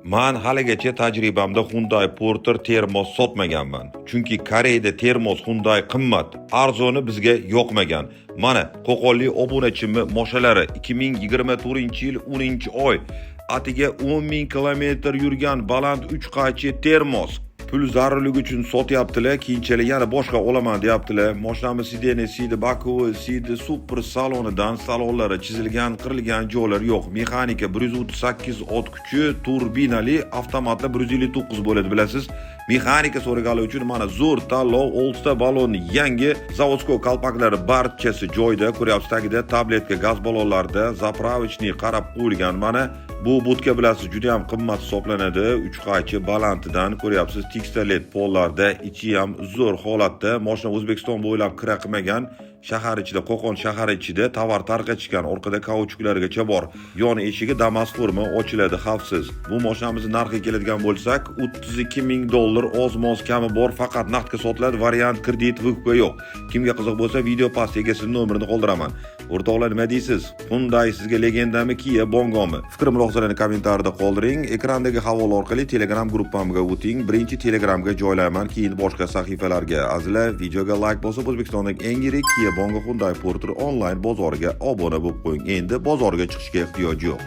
Man haligacha tajribamda Hyundai Porter termos sotmaganman. Chunki Koreyada termos Hyundai qimmat, arzoni bizga yoqmagan. Mana qo'qonli obunachimni moshalari 2024-yil 10-oy atiga 10.000 kilometr yurgan baland 3 qaychi termos. Pul zarurligi uchun sotyaptilar, keyinchalik yana boshqa olaman deyaptilar. Mashinamiz sideniydi, bakuvi, sidi super salonidan salonlari chizilgan, qirilgan joylar yo'q. Mexanika 138 ot kuchi, turbinali, avtomatli 159 bo'ladi, bilasiz. Mexanika so'ragani uchun mana zo'r tanlov, 6 ta ballon yangi, zavodskoy qalpoqlari barchasi joyida. Ko'ryapsiz, tagida tabletka gaz ballonlarida zapravочный qarab qo'yilgan. Mana bu budka bilasiz juda ham qimmat hisoblanadi. 3 qaychi balantidan ko'ryapsiz, tekstolet pollarda, ichi ham zo'r holatda. Mashina O'zbekiston bo'ylab kira qilmagan. Shahar ichida, Qo'qon shahar ichida tovar tarqatishgan, orqada kauchuklargacha bor. Yon eshigi Damas forma ochiladi, xavfsiz. Bu mashinamizni narxiga keladigan bo'lsak, $32,000 oz-moz kami bor, faqat naqdga sotiladi, variant kredit vukka yo'q. Kimga qiziq bo'lsa, video past egasining nomerini qoldiraman. O'rtoqlar, nima deysiz? Hyundai sizga legendami, Kia Bongomi? Fikr mulohazalarni kommentariyada qoldiring. Ekrandagi havola orqali Telegram gruppamga o'ting. Birinchi Telegramga joylayman, keyin boshqa sahifalarga. Azizlar, videoga like bosib, O'zbekistondagi eng yirik Kia Bongo Hyundai Porter onlayn bozoriga obuna bo'lib qo'ying. Endi bozorga chiqishga ehtiyoj yo'q.